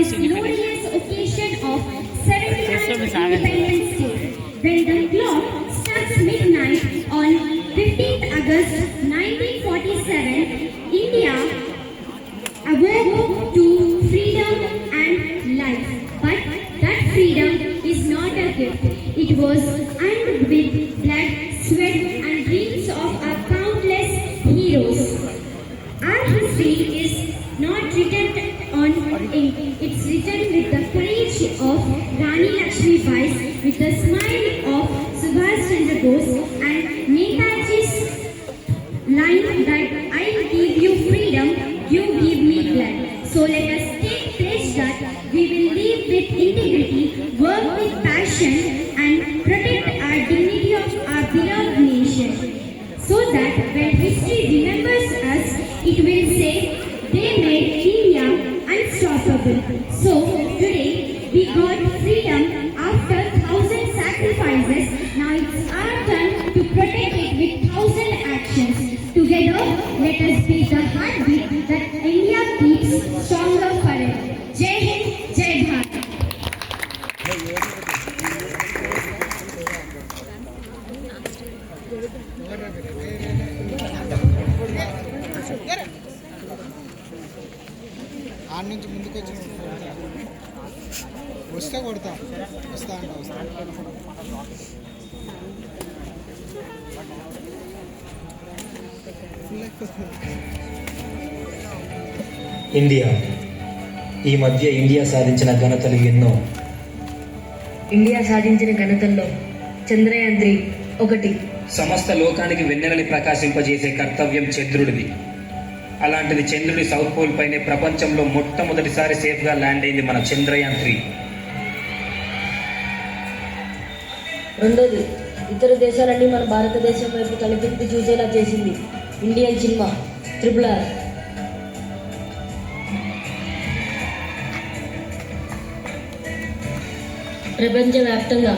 this glorious occasion of 79th Independence Day, when the clock strikes midnight on 15th August 1947, India awoke to freedom and life. But that freedom is not a gift. It was earned with blood, sweat and dreams of our countless heroes. Our history is not written on ink. It's written with the courage of Rani Lakshmi Bai, with the smile of Subhash Chandra Bose and Netaji's line that I give you freedom, you give me blood. So let us take pledge that we will live with integrity, work with passion and protect our dignity of our beloved nation. So that when history remembers us, it will say, they made India unstoppable. So today we got freedom after 1,000 sacrifices. Now it's our turn to protect it with 1,000 actions. Together, let us be the heartbeat that India keeps stronger forever. Jai Hind, Jai Bharat. ఆడ నుంచి ముందుకు వచ్చి వస్తే కొడతా వస్తా అంట వస్తా India ఈ మధ్య ఇండియా సాధించిన ఘనతలు ఎన్నో. ఇండియా సాధించిన ఘనతల్లో చంద్రయాన్-3 ఒకటి. సమస్త లోకానికి వెన్నెలని ప్రకాశింపజేసే కర్తవ్యం చంద్రుడిది. అలాంటిది చంద్రుడి సౌత్ పోల్ పైనే ప్రపంచంలో మొట్టమొదటిసారి సేఫ్గా ల్యాండ్ అయింది మన చంద్రయాన్-3. రెండోది, ఇతర దేశాలన్నీ మన భారతదేశం వైపు తలపెత్తి చూసేలా చేసింది ఇండియన్ సినిమా RRR. ప్రపంచవ్యాప్తంగా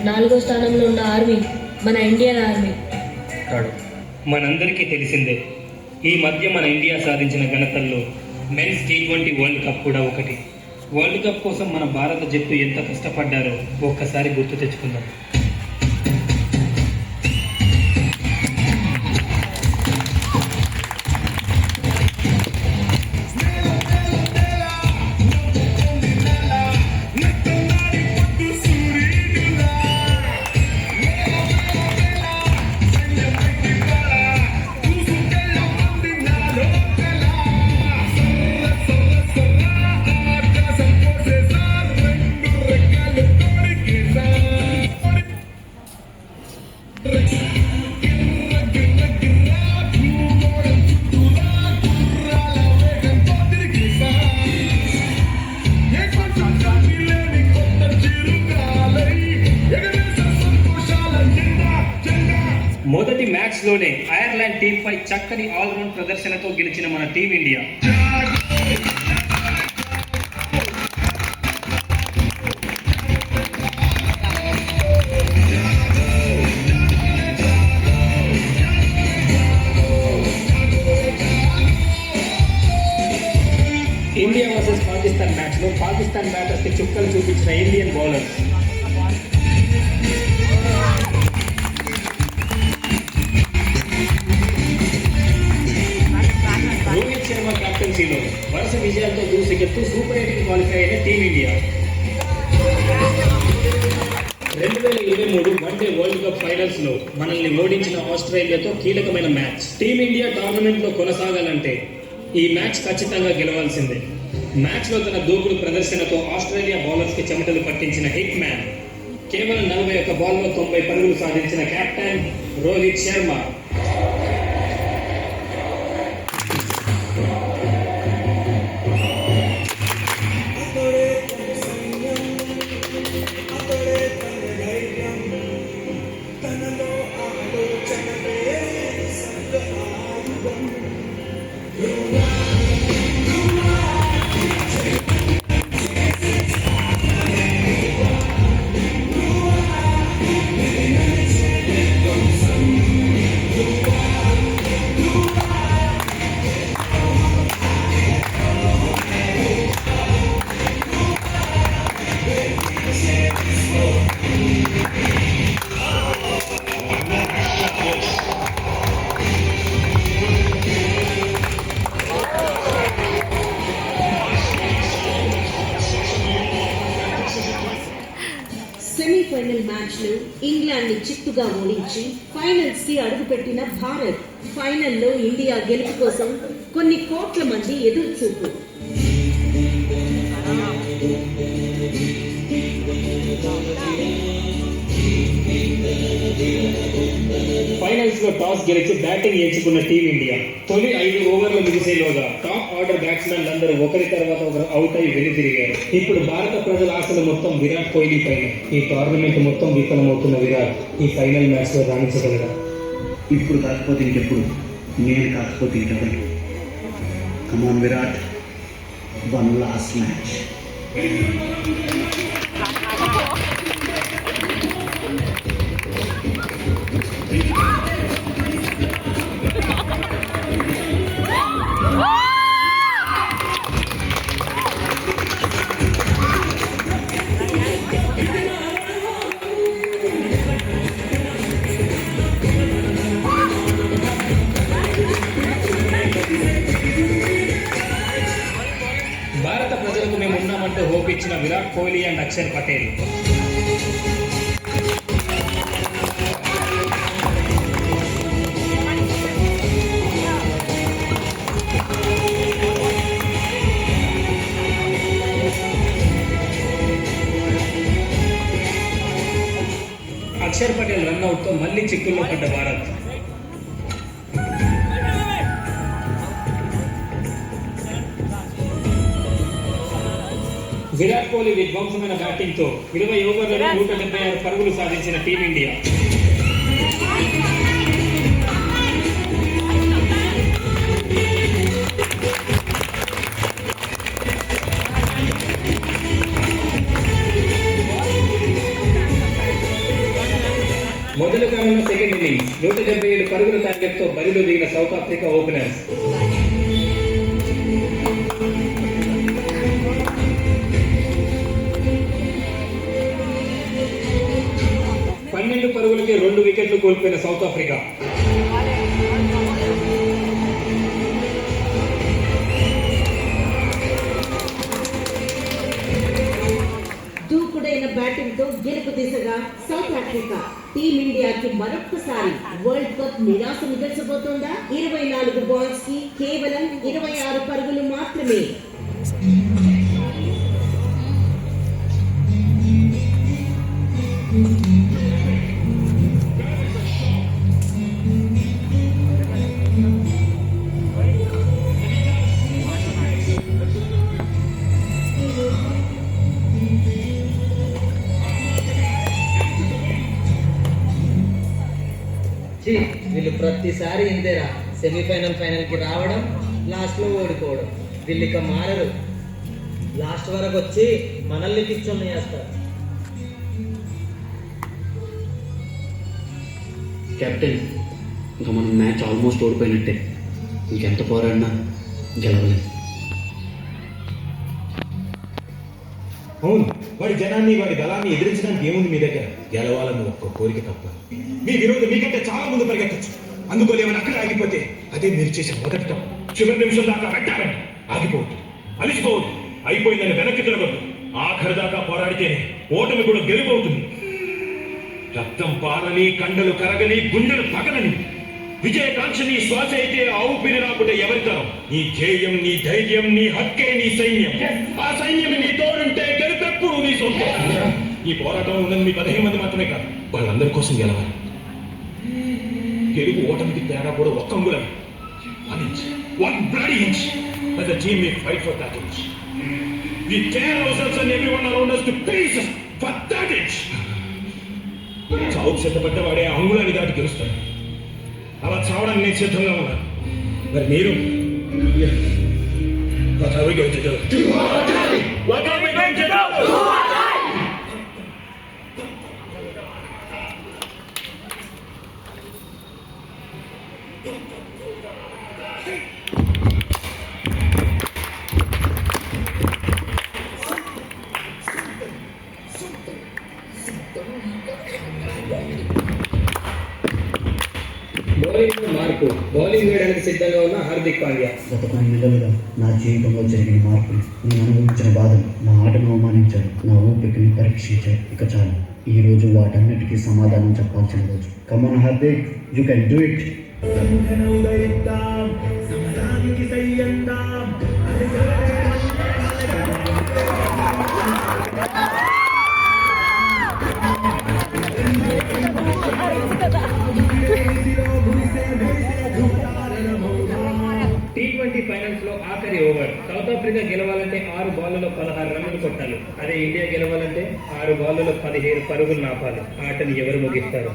4వ స్థానంలో ఉన్న ఆర్మీ మన ఇండియన్ ఆర్మీ. మనందరికీ తెలిసిందే, ఈ మధ్య మన ఇండియా సాధించిన ఘనతల్లో మెన్స్ T20 వరల్డ్ కప్ కూడా ఒకటి. వరల్డ్ కప్ కోసం మన భారత జట్టు ఎంత కష్టపడ్డారో ఒక్కసారి గుర్తు తెచ్చుకుందాం. మొదటి మ్యాచ్లోనే ఐర్లాండ్ టీంపై చక్కని ఆల్రౌండ్ ప్రదర్శనతో గెలిచిన మన టీమిండియా. ఇండియా వర్సెస్ పాకిస్తాన్ మ్యాచ్లో పాకిస్తాన్ బ్యాటర్స్కి చుక్కలు చూపించిన ఇండియన్ బౌలర్స్. రోహిత్ శర్మ కెప్టెన్సీలో వరుస విజయాలతో దూసుకెళ్తూ సూపర్ 8కి క్వాలిఫై అయిన team India. 2023 one day world cup finals లో మనల్ని ఓడించిన ఆస్ట్రేలియాతో కీలకమైన మ్యాచ్. టీమిండియా టోర్నమెంట్ లో కొనసాగాలంటే ఈ మ్యాచ్ ఖచ్చితంగా గెలవాల్సిందే. మ్యాచ్ లో తన దూకుడు ప్రదర్శనతో ఆస్ట్రేలియా బౌలర్స్ కి చెమటలు పట్టించిన హిట్ మ్యాన్, కేవలం 41 బాల్లో 90 పరుగులు సాధించిన కెప్టెన్ రోహిత్ శర్మ. మ్యాచ్ లో ఇంగ్లాండ్ ని చిత్తుగా ఓడించి ఫైనల్స్ కి అడుగుపెట్టిన భారత్. ఫైనల్లో ఇండియా గెలుపు కోసం కొన్ని కోట్ల మంది ఎదురు చూపు. ఫైనల్స్ లో టాస్ గెలిచి బ్యాటింగ్ ఎంచుకున్న టీమిండియా తొలి 5 ఓవర్లు ముగిసేలోగా టాప్ ఆర్డర్ బ్యాట్స్మెన్ అందరూ ఒకరి తర్వాత ఒకరు అవుట్ అయి వెనుతిరిగారు. ఇప్పుడు భారత ప్రజల ఆశలు మొత్తం విరాట్ కోహ్లీ పైన. ఈ టోర్నమెంట్ మొత్తం విఫలమవుతున్న విరాట్ ఈ ఫైనల్ మ్యాచ్ లో రాణించగలరా? ఇప్పుడు కాకపోతే ఇంకెప్పుడు, నేను కాకపోతే ఇంకెవరు. కమాన్ విరాట్, వన్ లాస్ట్ మ్యాచ్. భారత ప్రజలకు మేము ఉన్నామంటే హోప్ ఇచ్చిన విరాట్ కోహ్లీ అండ్ అక్షర్ పటేల్. అక్షర్ పటేల్ రన్అట్ తో మళ్లీ చిక్కుల్లో పడ్డ భారత్. విరాట్ కోహ్లీ విధ్వంసమైన బ్యాటింగ్ తో 20 ఓవర్లలో 176 పరుగులు సాధించిన టీమిండియా. మొదలు కానున్న సెకండ్ ఇన్నింగ్స్ 177 పరుగుల టార్గెట్ తో బరిలో దిగిన సౌత్ ఆఫ్రికా ఓపెనర్స్. పరుగులకి 2 వికెట్లు కోల్పోయిన సౌత్ ఆఫ్రికా. దూకుడైన బ్యాటింగ్ తో గెలుపు దిశగా సౌత్ ఆఫ్రికా. టీమిండియాకి మరొక్కసారి వరల్డ్ కప్ నిరాశ మిగల్చబోతోందా? 24 బాల్స్ కి కేవలం 26 పరుగులు మాత్రమే. వీళ్ళు ప్రతిసారి ఇంతేరా, సెమీఫైనల్ ఫైనల్కి రావడం, లాస్ట్లో ఓడిపోవడం. వీళ్ళు ఇక మారరు. లాస్ట్ వరకు వచ్చి మనల్ని పిచ్చోని చేస్తారు. కెప్టెన్, ఇంకా మనం మ్యాచ్ ఆల్మోస్ట్ ఓడిపోయినట్టే. ఇంకెంత పోరాడినా గెలవలేదు. అవును, వాడి జనాన్ని వాడి దళాన్ని ఎదిరించడానికి ఏముంది మీ దగ్గర? గెలవాలని ఒక్క కోరిక తప్ప. మీ విరోధం మీకంటే చాలా ముందు పరిగెత్తచ్చు. అందుకోలేమని అక్కడ ఆగిపోతే అదే మీరు చేసే మొదటి తప్పు. చివరి నిమిషం దాకా వెంటారండి. ఆగిపోవద్దు, అలిసిపోవద్దు, అయిపోయిందని వెనక్కి తిరగద్దు. ఆఖరి దాకా పోరాడితేనే ఓటమి కూడా గెలుపవుతుంది. రక్తం పారని, కండలు కరగని, గుండెలు పగలని విజయకాంక్ష నీ శ్వాస అయితే ఆవు పిరి రాకుంటే ఎవరితరం? నీ ధ్యేయం, నీ ధైర్యం, నీ హక్కే నీ సైన్యం. ఆ సైన్యం నీ తోడుంటే గెలుపెప్పుడు నీ సొంతం. ఈ పోరాటం ఉన్నది మీ 15 మంది మాత్రమే కాదు, వాళ్ళందరి కోసం గెలవాలి. గెలుపు ఓటమికి తేడా కూడా ఒక్క అంగుళం. 1 inch, 1 bloody inch. As a team we fight for that inch. We tear ourselves and everyone around us to pieces for that inch. చావుకు సిద్ధపడ్డవాడే అంగుళాన్ని దాటి గెలుస్తాడు. అలా చావడానికి నేను సిద్ధంగా ఉన్నాను. మరి మీరు? What are we going to do? What are we going to do? Bowling మార్పు. బౌలింగ్ వేయడానికి సిద్ధంగా ఉన్న హార్దిక్ పాండ్యా. గత కొన్ని నెలలుగా నా జీవితంలో జరిగిన మార్పులు, నేను అనుభవించిన బాధలు, నా ఆటను అవమానించాను, నా ఓపికని పరీక్షించాను. ఇక చాలు. ఈరోజు వాటన్నిటికీ సమాధానం చెప్పాల్సిన రోజు. Come on Hardik, you can do it. T20 finals లో ఆఖరి ఓవర్. సౌత్ ఆఫ్రికా గెలవాలంటే 6 బాళ్లలో 16 రన్నులు కొట్టాలి. అదే ఇండియా గెలవాలంటే 6 బాళ్లలో 17 పరుగులు నాపాలి. ఆటని ఎవరు ముగిస్తారు?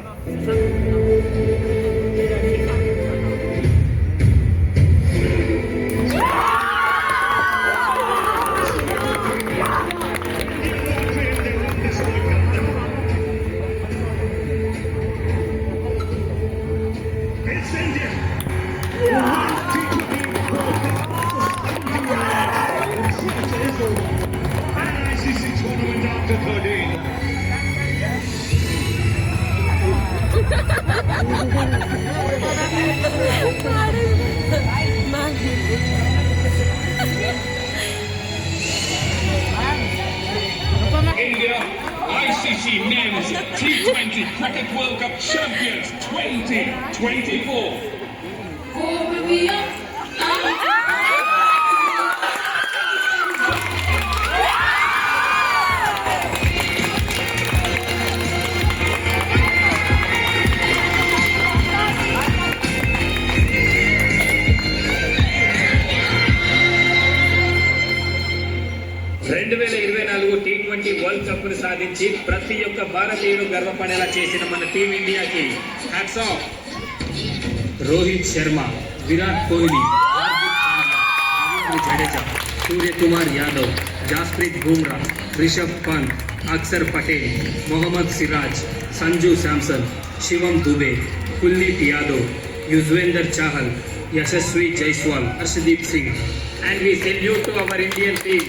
India, ICC Men's T20 Cricket World Cup Champions 2024. T20 world cup ను సాధించి ప్రతి ఒక్క భారతీయుడు గర్వపడేలా చేసిన మన టీం ఇండియాకి hats off. Rohit Sharma, Virat Kohli, Ravindra Jadeja, Suryakumar Yadav, Jasprit Bumrah, Rishabh Pant, Axar Patel, Mohammed Siraj, Sanju Samson, Shivam Dube, Kuldeep Yadav, Yuzvendra Chahal, Yashasvi Jaiswal, Arshdeep Singh. And we salute to our Indian team.